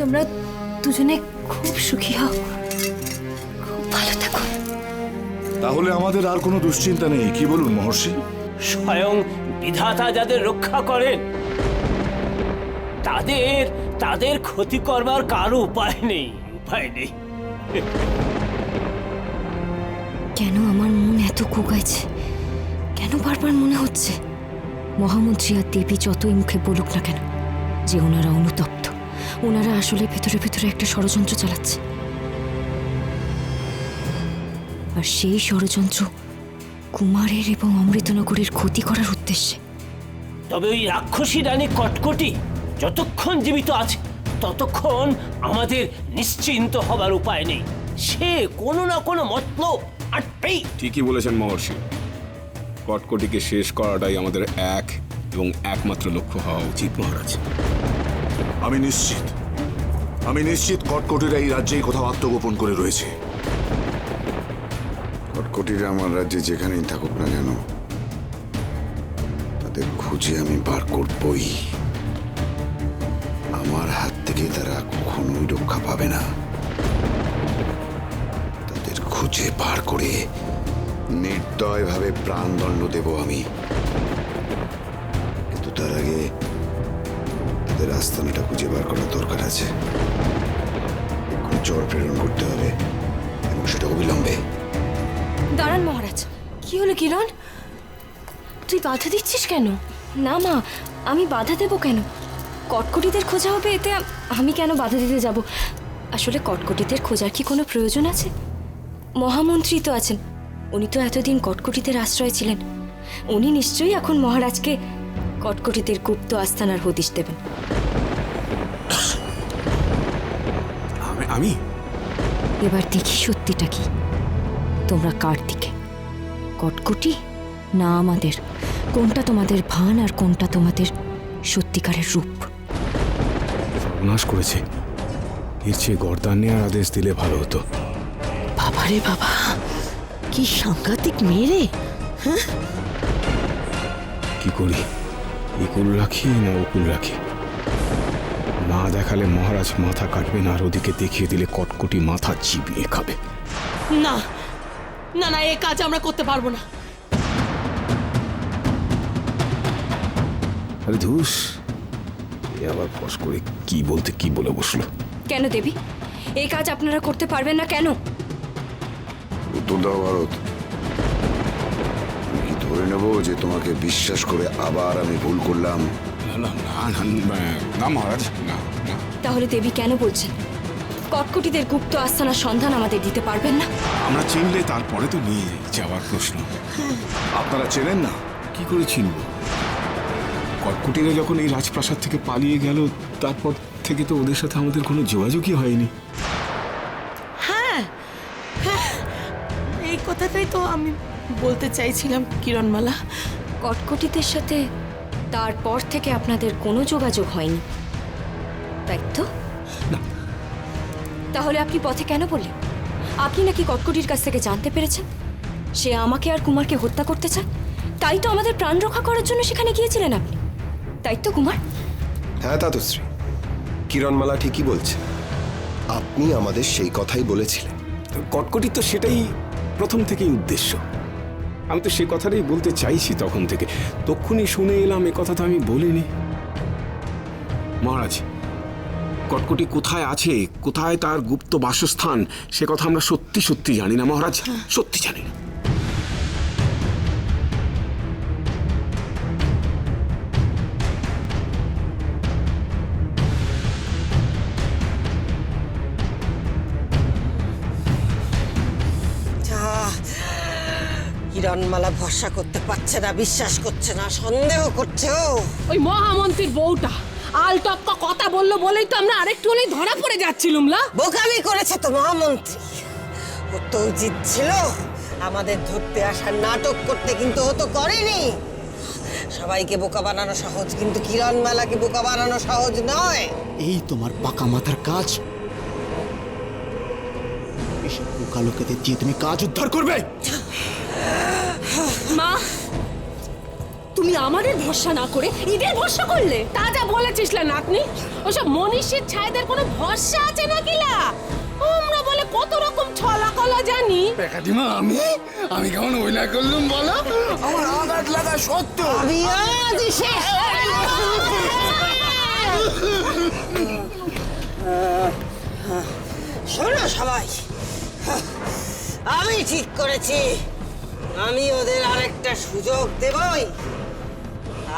তোমরা দুজনে খুব সুখী হও, খুব ভালো থাকো। তাহলে আমাদের আর কোনো দুশ্চিন্তা নেই, কি বলুন মহর্ষি? স্বয়ং বিধাতা যাদের রক্ষা করেন তাদের তাদের ক্ষতি করবার কারো উপায় নেই। কেন আমার মন এত কোগাইছে? কেন বারবার মনে হচ্ছে মহামন্ত্রী আর দেবী যতই মুখে বলুক না কেন যে ওনারা অনুতপ্ত, ওনারা আসলে ভেতরে ভেতরে একটা ষড়যন্ত্র চালাচ্ছে। আর সেই ষড়যন্ত্র কুমারের এবং অমৃতনগরের ক্ষতি করার উদ্দেশ্যে। তবে ওই রাক্ষসী রানী কটকটি যতক্ষণ জীবিত আছে ততক্ষণ আমাদের নিশ্চিন্ত হবার উপায় নেই। সে কোনো না কোনো মতলব আটবেই। ঠিকই বলেছেন মহর্ষি, কটকটিকে শেষ করাটাই আমাদের এক এবং একমাত্র লক্ষ্য হওয়া উচিত মহারাজ। আমি নিশ্চিত কটকটিরা এই রাজ্যেই কোথাও আত্মগোপন করে রয়েছে। কটকটিরা আমার রাজ্যে যেখানেই থাকুক না কেন, তাদের খুঁজে আমি বার করবই। আমার হাত থেকে তারা কখনোই রক্ষা পাবে না। তাদের খুঁজে বার করে নির্দয়ভাবে প্রাণদণ্ড দেব আমি। কিন্তু তার আগে তাদের আস্তানাটা খুঁজে বার করার দরকার আছে। এখন চর প্রেরণ করতে হবে এবং সেটা অবিলম্বে। দাঁড়ান মহারাজ, কি হলো কিরণ? তুই বাধা দিচ্ছিস কেন? না মা, আমি বাধা দেব কেন? কটকটিদের খোঁজা হবে, এতে আমি কেন বাধা দিতে যাব? আসলে কটকটিদের খোঁজার কি কোনো প্রয়োজন আছে? মহামন্ত্রী তো আছেন, উনি তো এতদিন কটকটিদের আশ্রয় ছিলেন। উনি নিশ্চয়ই এখন মহারাজকে কটকটিদের গুপ্ত আস্তানার হদিশ দেবেন। আমি এবার দেখি সত্যিটা কি। তোমরা কার দিকে? কটকটি না আমাদের? কোনটা তোমাদের ভান আর কোনটা তোমাদের সত্যিকারের রূপ? সর্বনাশ করেছে, এর চেয়ে গর্দান নেওয়ার আদেশ দিলে ভালো হতো। বাবারে বাবা, কি সাংঘাতিক মেরে! কি করি, ইকুল রাখি না উকুল রাখি? না দেখালে মহারাজ মাথা কাটবেন, আর ওদিকে দেখিয়ে দিলে কটকটি মাথা চিবিয়ে খাবে। না না না, এ কাজ আমরা করতে পারবো না। আরে ধুস, এ আবার ফস করে কি বলতে কি বলে বসলো। কেন দেবী, এই কাজ আপনারা করতে পারবেন না কেন? উত্তর দাও ভারত। আমি কি ধরে নেব যে তোমাকে বিশ্বাস করে আবার আমি ভুল করলাম? না মহারাজ, না না। তাহলে দেবী কেন বলছেন কটকটিদের গুপ্ত আস্তানার সন্ধান আমাদের দিতে পারবেন না? আমরা চিনলে তারপরে তো নিয়ে যাওয়ার প্রশ্ন। আপনারা চেনেন না? কি করে চিনব? কটকটিরা যখন এই রাজপ্রাসাদ থেকে পালিয়ে গেল, তারপর থেকে তো ওদের সাথে আমাদের কোনো যোগাযোগই হয়নি। হ্যাঁ হ্যাঁ, এই কথাটাই তো আমি বলতে চাইছিলাম কিরণমালা। কটকটিদের সাথে তারপর থেকে আপনাদের কোনো যোগাযোগ হয়নি, তাই তো? না। তাহলে আপনি পথে কেন বললেন? আপনি নাকি কটকটির কাছ থেকে জানতে পেরেছেন সে আমাকে আর কুমারকে হত্যা করতে চায়, তাই তো আমাদের প্রাণ রক্ষা করার জন্য সেখানে গিয়েছিলেন আপনি, তাই তো কুমার? হ্যাঁ দাতুশ্রী, কিরণমালা ঠিকই বলছে। আপনি আমাদের সেই কথাই বলেছিলেন। কটকটি তো সেটাই প্রথম থেকেই উদ্দেশ্য। আমি তো সে কথাটাই বলতে চাইছি তখন থেকে। তখনই শুনে এলাম, এ কথা তো আমি বলিনি। মহারাজ, কটকটি কোথায় আছে, কোথায় তার গুপ্ত বাসস্থান, সে কথা আমরা সত্যি সত্যি জানি না মহারাজ, সত্যি জানি না। কিরণমালা ভরসা করতে পারছে না, বিশ্বাস করছে না, সন্দেহ করছে। ওই মহামন্ত্রীর বউটা আলটপকা কথা বললো বলেই তো আমরা আরেকটু হলেই ধরা পড়ে যাচ্ছিলুম। না, বোকামি করেছে তো মহামন্ত্রী। ও তো উচিত ছিল আমাদের ধরতে আসার নাটক করতে, কিন্তু ও তো করেনি। সবাইকে বোকা বানানো সহজ, কিন্তু কিরণমালাকে বোকা বানানো সহজ নয়। এই তোমার পাকা মাথার কাজ? এসব বোকা লোকেদের দিয়ে তুমি কাজ উদ্ধার করবে? মা তুমি আমাদের ভরসা না করে ঈদের ভরসা করলে? তা যা বলেছিস না নাতনি, ওসব মনীষীর ছাইদের কোনো ভরসা আছে নাকি লা? আমরা বলে কত রকম ছলা কলা জানি। কাকিমা আমি কেমন অভিনয় করলাম বলো? আমার আঘাত লাগা সত্য। আমি আজ শেষ শোনো সবাই, আমি ঠিক করেছি আমি ওদের আরেকটা সুযোগ দেবই।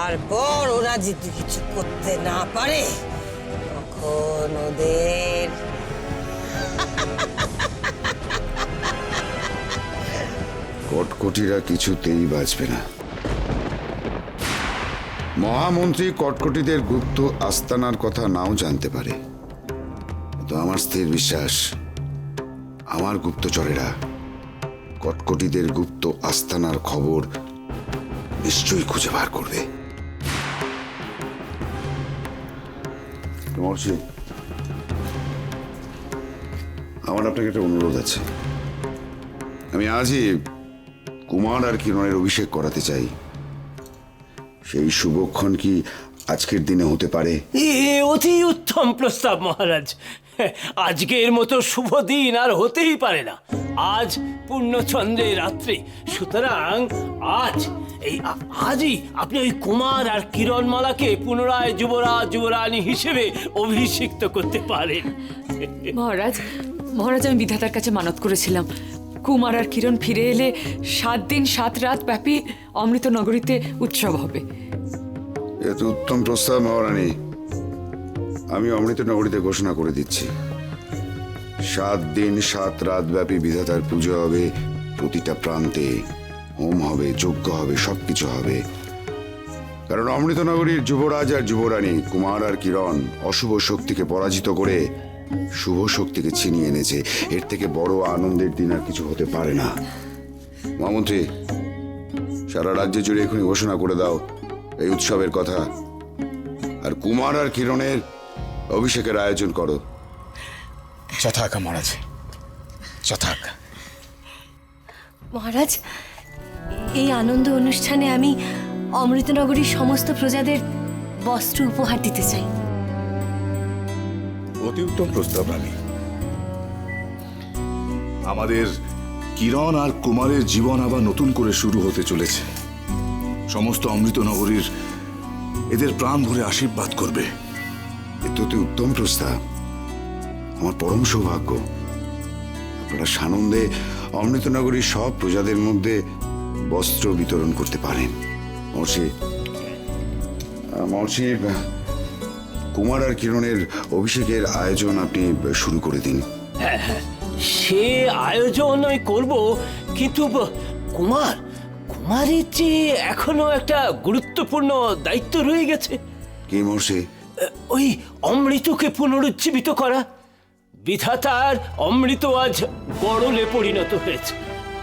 তারপর ওরা যদি কিছু করতে না পারে তখন ওদের কটকটিরা কিছুতেই বাঁচবে না। মহামন্ত্রী কটকটিদের গুপ্ত আস্তানার কথা নাও জানতে পারে, তো আমার স্থির বিশ্বাস আমার গুপ্তচরেরা কটকটিদের গুপ্ত আস্তানার খবর নিশ্চয়ই খুঁজে বার করবে। মহর্ষি, আমার আপনাকে একটা অনুরোধ আছে। আমি আজই কুমার আর কিরণের অভিষেক করাতে চাই। সেই শুভক্ষণ কি আজকের দিনে হতে পারে? এ অতি উত্তম প্রস্তাব মহারাজ। আজকের মতো শুভ দিন আর হতেই পারে না। আজ পূর্ণচন্দ্রের রাত্রি, সুতরাং আজই আপনি ওই কুমার আর কিরণমালাকে পুনরায় যুবরাজ যুবরানী হিসেবে অভিষিক্ত করতে পারেন। মহারাজ, আমি বিধাতার কাছে মানত করেছিলাম কুমার আর কিরণ ফিরে এলে 7 দিন 7 রাত ব্যাপী অমৃতনগরীতে উৎসব হবে। এত উত্তম প্রস্তাব মহারানী। আমি অমৃতনগরীতে ঘোষণা করে দিচ্ছি 7 দিন 7 রাত ব্যাপী বিধাতার পুজো হবে। প্রতিটা প্রান্তে হোম হবে, যজ্ঞ হবে, সবকিছু হবে। কারণ অমৃতনগরীর যুবরাজ আর যুবরানী কুমার আর কিরণ অশুভ শক্তিকে পরাজিত করে শুভ শক্তিকে ছিনিয়ে এনেছে। এর থেকে বড় আনন্দের দিন আর কিছু হতে পারে না। মহামন্ত্রী, সারা রাজ্য জুড়ে এখনই ঘোষণা করে দাও এই উৎসবের কথা, আর কুমার আর কিরণের অভিষেকের আয়োজন করো। যথাজ্ঞা মহারাজ, যথাজ্ঞা। মহারাজ, এই আনন্দ অনুষ্ঠানে আমি অমৃতনগরীর সমস্ত প্রজাদের বস্ত্র উপহার দিতে চাই। অতি উত্তম প্রস্তাব রানী। আমাদের কিরণ আর কুমারের জীবন আবার নতুন করে শুরু হতে চলেছে। সমস্ত অমৃতনগরীর এদের প্রাণ ভরে আশীর্বাদ করবে। এ তো অতি উত্তম প্রস্তাব। আমার পরম সৌভাগ্য। আপনারা সানন্দে অমৃতনগরীর সব প্রজাদের মধ্যে বস্ত্র বিতরণ করতে পারেন। মহর্ষি, কুমার আর কিরণের অভিষেকের আয়োজন আপনি শুরু করে দিন। হ্যাঁ, সে আয়োজন আমি করব, কিন্তু কুমারের যে এখনো একটা গুরুত্বপূর্ণ দায়িত্ব রয়ে গেছে। কি মহর্ষি? ওই অমৃতকে পুনরুজ্জীবিত করা। বিধাতার অমৃত আজ বড়লে পরিণত হয়েছে।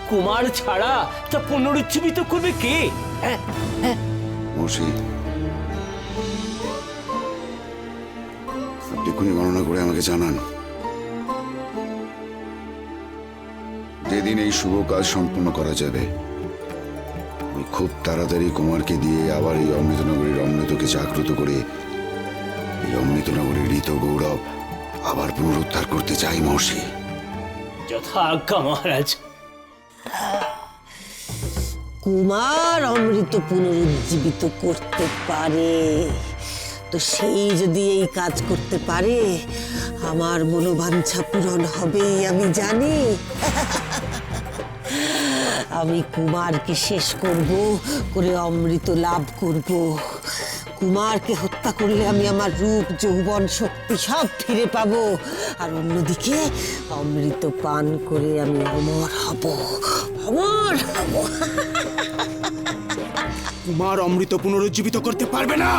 কুমার ছাড়া তা পুনরুজ্জীবিত করবে কে? মহর্ষি, আপনি এক্ষুনি গণনা করে আমাকে জানান। যেদিন এই শুভ কাজ সম্পন্ন করা যাবে, আমি খুব তাড়াতাড়ি কুমারকে দিয়ে আবার এই অমৃতনগরীর অমৃতকে জাগ্রত করে এই অমৃতনগরীর ঋত গৌরব আবার পুনরুদ্ধার করতে চাই মহর্ষি। যথাজ্ঞা মহারাজ। কুমার অমৃত পুনরুজ্জীবিত করতে পারে, তো সেই যদি এই কাজ করতে পারে আমার মনোবাঞ্ছা পূরণ হবেই আমি জানি। আমি কুমারকে শেষ করব, করে অমৃত লাভ করব। কুমারকে হত্যা করলে আমি আমার রূপ, যৌবন, শক্তি সব ফিরে পাবো, আর অন্যদিকে অমৃত পান করে আমি অমর হব, অমর হব। কুমার অমৃত পুনরুজ্জীবিত করতে পারবে না।